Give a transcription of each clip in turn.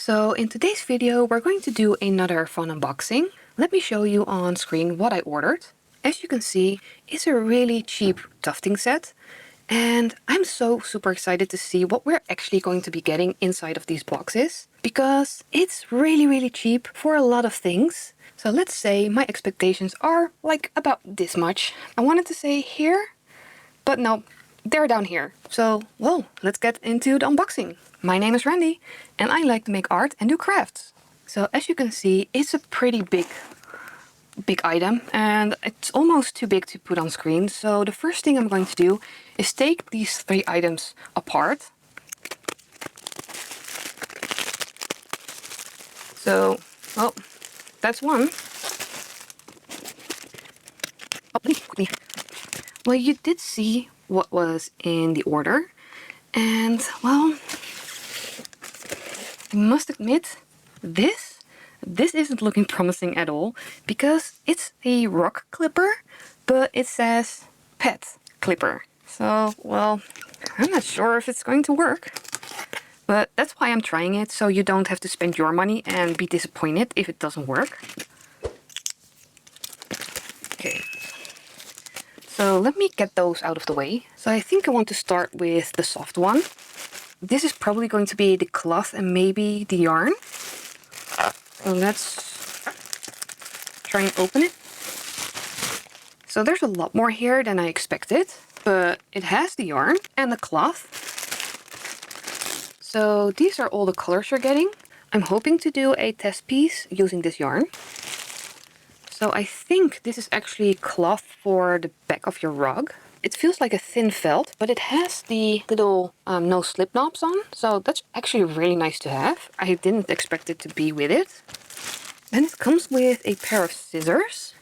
So in today's video we're going to do another fun unboxing. Let me show you on screen what I ordered. As you can see, it's a really cheap tufting set, and I'm so super excited to see what we're actually going to be getting inside of these boxes, because it's really cheap for a lot of things. So let's say my expectations are like about this much. I wanted to say here, but no, they're down here. So, well, let's get into the unboxing. My name is Randy, and I like to make art and do crafts. So as you can see, it's a pretty big item, and it's almost too big to put on screen. So the first thing I'm going to do is take these three items apart. So, well, that's one. Oh, well, you did see what was in the order, and well, I must admit, this isn't looking promising at all, because it's a rock clipper, but it says pet clipper. So, well, I'm not sure if it's going to work, but that's why I'm trying it, so you don't have to spend your money and be disappointed if it doesn't work. Okay. So let me get those out of the way. So I think I want to start with the soft one. This is probably going to be the cloth and maybe the yarn. So let's try and open it. So there's a lot more here than I expected, but it has the yarn and the cloth. So these are all the colors you're getting. I'm hoping to do a test piece using this yarn. So I think this is actually cloth for the back of your rug. It feels like a thin felt, but it has the little no slip knobs on. So that's actually really nice to have. I didn't expect it to be with it. Then it comes with a pair of scissors.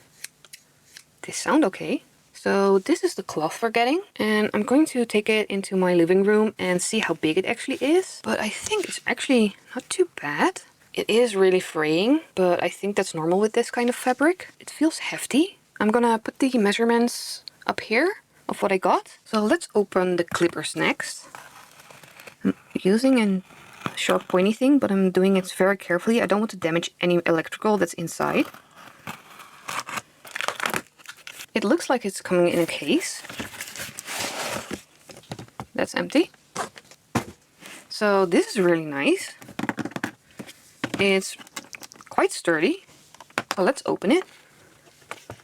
They sound okay. So this is the cloth we're getting, and I'm going to take it into my living room and see how big it actually is. But I think it's actually not too bad. It is really fraying, but I think that's normal with this kind of fabric. It feels hefty. I'm gonna put the measurements up here of what I got. So let's open the clippers next. I'm using a sharp pointy thing, but I'm doing it very carefully. I don't want to damage any electrical that's inside. It looks like it's coming in a case. That's empty. So this is really nice. It's quite sturdy. So let's open it.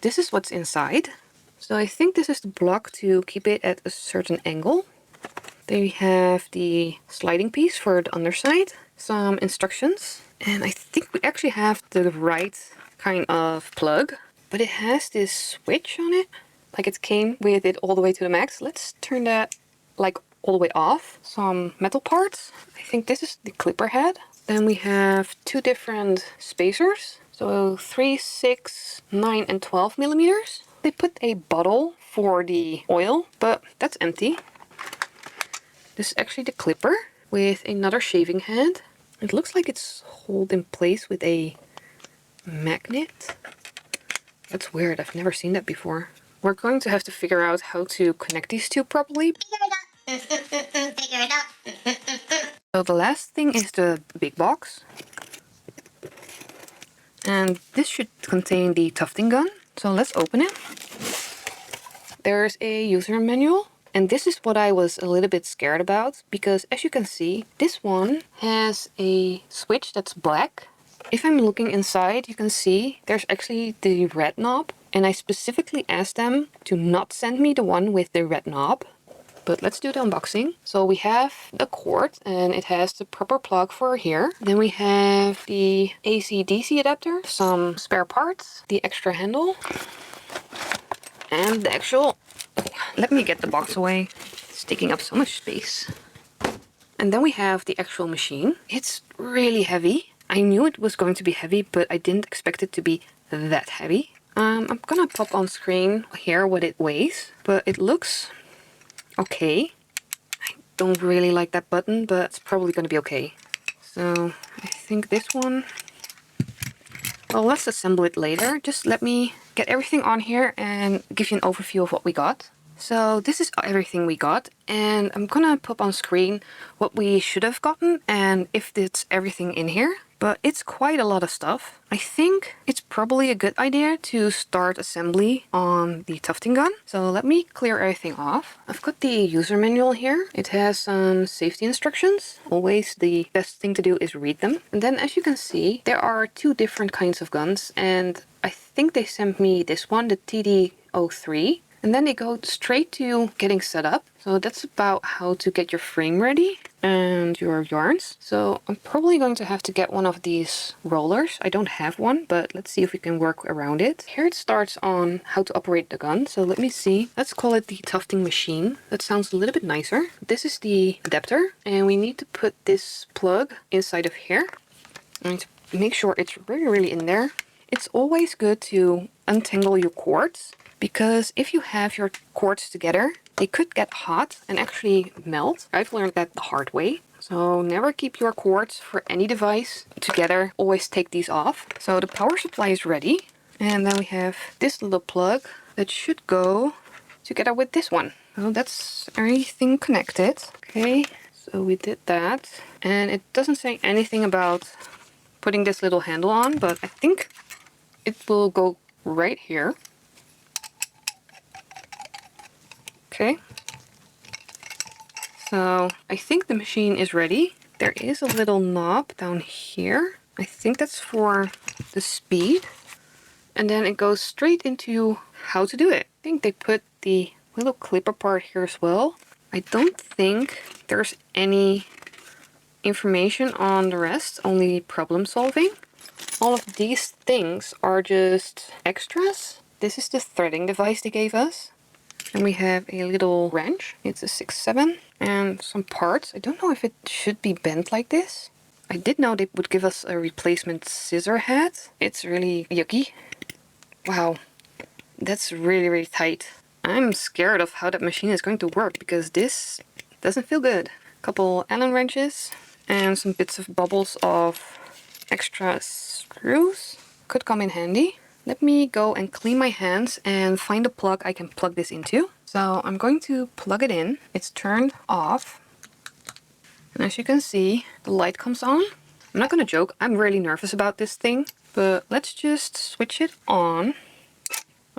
This is what's inside. So I think this is the block to keep it at a certain angle. Then we have the sliding piece for the underside, some instructions, and I think we actually have the right kind of plug, but it has this switch on it, like it came with it all the way to the max. Let's turn that like all the way off. Some metal parts. I think this is the clipper head. Then we have two different spacers, so 3, 6, 9, and 12 millimeters. They put a bottle for the oil, but that's empty. This is actually the clipper with another shaving head. It looks like it's held in place with a magnet. That's weird, I've never seen that before. We're going to have to figure out how to connect these two properly. So the last thing is the big box. And this should contain the tufting gun. So let's open it. There's a user manual. And this is what I was a little bit scared about, because as you can see, this one has a switch that's black. If I'm looking inside, you can see there's actually the red knob. And I specifically asked them to not send me the one with the red knob. But let's do the unboxing. So we have the cord, and it has the proper plug for here. Then we have the AC/DC adapter, some spare parts, the extra handle, and the actual... Let me get the box away. It's taking up so much space. And then we have the actual machine. It's really heavy. I knew it was going to be heavy, but I didn't expect it to be that heavy. I'm gonna pop on screen here what it weighs, but it looks okay. I don't really like that button, but it's probably gonna be okay. So I think this one... Well, let's assemble it later. Just let me get everything on here and give you an overview of what we got. So this is everything we got, and I'm gonna put on screen what we should have gotten and if it's everything in here. But it's quite a lot of stuff. I think it's probably a good idea to start assembly on the tufting gun. So let me clear everything off. I've got the user manual here. It has some safety instructions. Always the best thing to do is read them. And then as you can see, there are two different kinds of guns, and I think they sent me this one, the TD03. And then they go straight to getting set up. So that's about how to get your frame ready and your yarns. So I'm probably going to have to get one of these rollers. I don't have one, but let's see if we can work around it. Here it starts on how to operate the gun. So let me see. Let's call it the tufting machine. That sounds a little bit nicer. This is the adapter, and we need to put this plug inside of here. I need to make sure it's really in there. It's always good to untangle your cords, because if you have your cords together, they could get hot and actually melt. I've learned that the hard way. So never keep your cords for any device together. Always take these off. So the power supply is ready. And then we have this little plug that should go together with this one. So that's everything connected. Okay, so we did that. And it doesn't say anything about putting this little handle on, but I think it will go right here. Okay, so I think the machine is ready. There is a little knob down here. I think that's for the speed. And then it goes straight into how to do it. I think they put the little clipper part here as well. I don't think there's any information on the rest, only problem solving. All of these things are just extras. This is the threading device they gave us. And we have a little wrench. It's a 6-7 and some parts. I don't know if it should be bent like this. I did know they would give us a replacement scissor head. It's really yucky. Wow, that's really tight. I'm scared of how that machine is going to work because this doesn't feel good. A couple Allen wrenches and some bits of bubbles of extra screws could come in handy. Let me go and clean my hands and find a plug I can plug this into. So I'm going to plug it in. It's turned off. And as you can see, the light comes on. I'm not gonna joke, I'm really nervous about this thing, but let's just switch it on.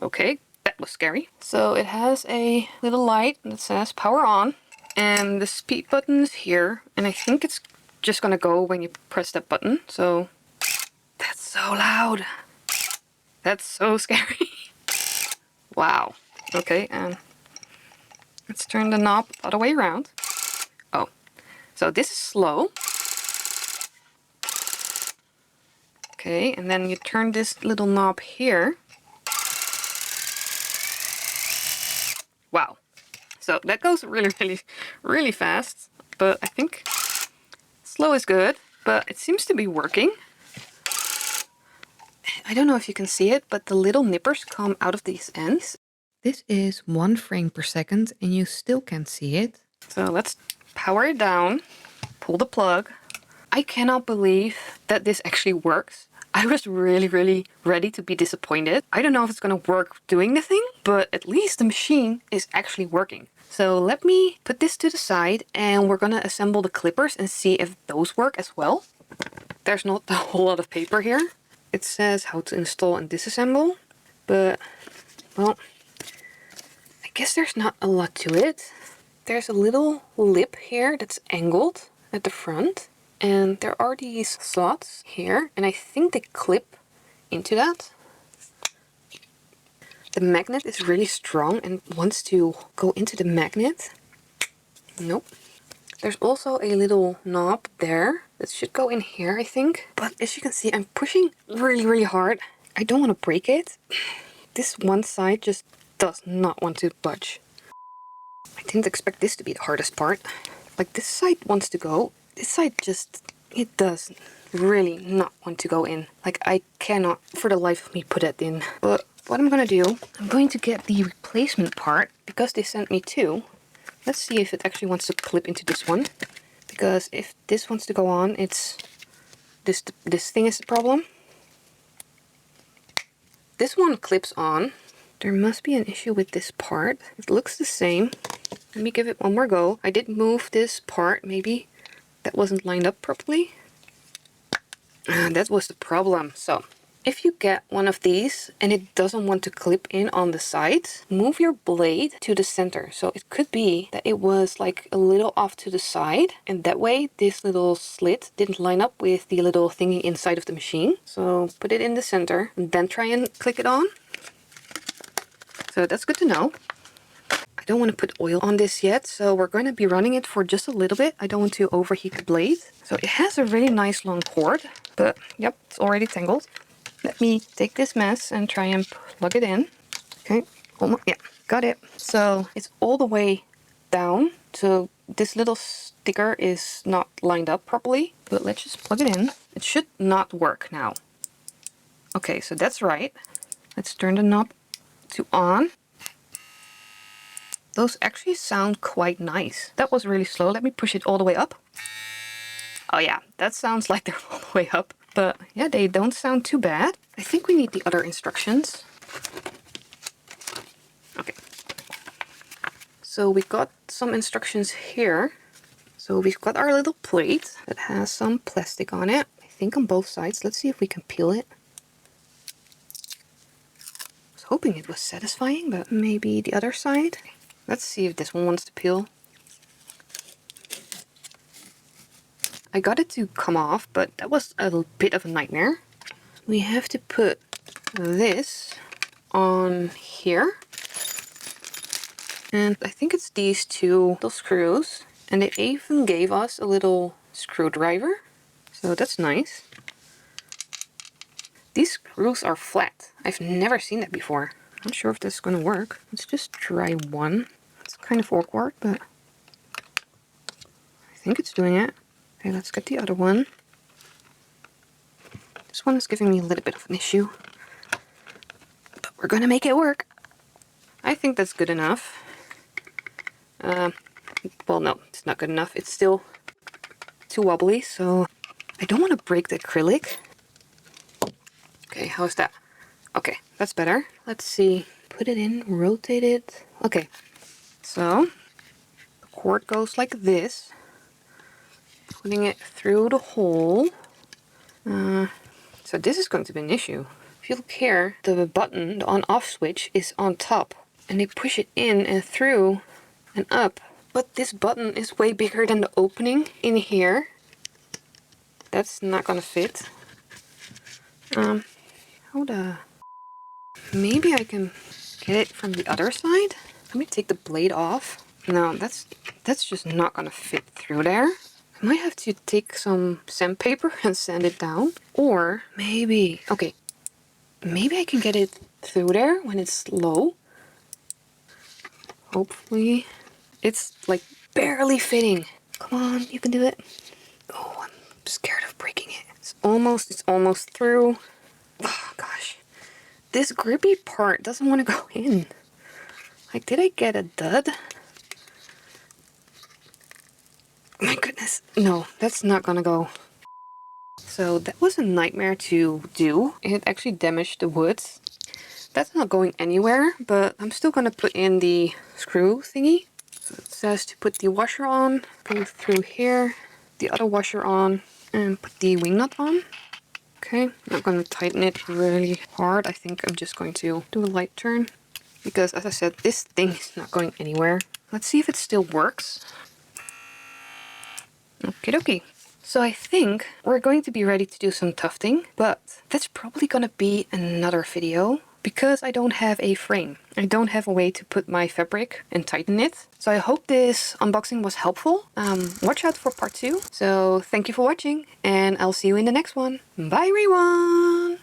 Okay, that was scary. So it has a little light that says power on, and the speed button is here, and I think it's just gonna go when you press that button. So that's so loud. That's so scary. Wow. Okay, and let's turn the knob the other way around. Oh, so this is slow. Okay, and then you turn this little knob here. Wow. So that goes really fast, but I think slow is good, but it seems to be working. I don't know if you can see it, but the little nippers come out of these ends. This is 1 frame per second and you still can't see it. So let's power it down, pull the plug. I cannot believe that this actually works. I was really ready to be disappointed. I don't know if it's gonna work doing the thing, but at least the machine is actually working. So let me put this to the side and we're gonna assemble the clippers and see if those work as well. There's not a whole lot of paper here. It says how to install and disassemble, but, well, I guess there's not a lot to it. There's a little lip here that's angled at the front, and there are these slots here, and I think they clip into that. The magnet is really strong and wants to go into the magnet. Nope. There's also a little knob there that should go in here, I think. But as you can see, I'm pushing really hard. I don't want to break it. This one side just does not want to budge. I didn't expect this to be the hardest part. Like, this side wants to go. This side just, it does really not want to go in. Like, I cannot for the life of me put it in. But what I'm gonna do, I'm going to get the replacement part because they sent me two. Let's see if it actually wants to clip into this one. Because if this wants to go on, it's this thing is the problem. This one clips on, There must be an issue with this part. It looks the same. Let me give it one more go. I did move this part, maybe that wasn't lined up properly. That was the problem. So if you get one of these and it doesn't want to clip in on the sides, move your blade to the center. So it could be that it was like a little off to the side, and that way this little slit didn't line up with the little thingy inside of the machine. So put it in the center and then try and click it on. So that's good to know. I don't want to put oil on this yet, so we're going to be running it for just a little bit. I don't want to overheat the blade. So it has a really nice long cord, but yep, it's already tangled. Let me take this mess and try and plug it in. Okay, almost, yeah, got it. So it's all the way down, so this little sticker is not lined up properly, but let's just plug it in. It should not work now. Okay, so that's right. Let's turn the knob to on. Those actually sound quite nice. That was really slow. Let me push it all the way up. Oh yeah, that sounds like they're all the way up. But yeah, they don't sound too bad. I think we need the other instructions. Okay. So we've got some instructions here. So we've got our little plate that has some plastic on it. I think on both sides. Let's see if we can peel it. I was hoping it was satisfying, but maybe the other side. Let's see if this one wants to peel. I got it to come off, but that was a bit of a nightmare. We have to put this on here. And I think it's these two little screws. And they even gave us a little screwdriver. So that's nice. These screws are flat. I've never seen that before. Not sure if this is going to work. Let's just try one. It's kind of awkward, but I think it's doing it. Okay, let's get the other one. This one is giving me a little bit of an issue, but we're gonna make it work. I think that's good enough. Well, no, it's not good enough. It's still too wobbly, so I don't want to break the acrylic. Okay, how's that? Okay, that's better. Let's see. Put it in, rotate it. Okay, so the cord goes like this. Putting it through the hole. So this is going to be an issue. If you look here, the button, the on-off switch, is on top. And they push it in and through and up. But this button is way bigger than the opening in here. That's not gonna fit. Maybe I can get it from the other side? Let me take the blade off. No, that's just not gonna fit through there. I might have to take some sandpaper and sand it down. Or maybe, okay, maybe I can get it through there when it's low. Hopefully. It's like barely fitting. Come on, you can do it. Oh, I'm scared of breaking it. It's almost through. Oh gosh. This grippy part doesn't want to go in. Like, did I get a dud? My goodness, no, that's not gonna go. So that was a nightmare to do. It actually damaged the wood. That's not going anywhere, but I'm still gonna put in the screw thingy. So it says to put the washer on, go through here, the other washer on, and put the wing nut on. Okay, I'm not gonna tighten it really hard. I think I'm just going to do a light turn. Because as I said, this thing is not going anywhere. Let's see if it still works. Okie dokie. So I think we're going to be ready to do some tufting, but that's probably gonna be another video because I don't have a frame. I don't have a way to put my fabric and tighten it. So I hope this unboxing was helpful. Watch out for part 2. So thank you for watching and I'll see you in the next one. Bye everyone!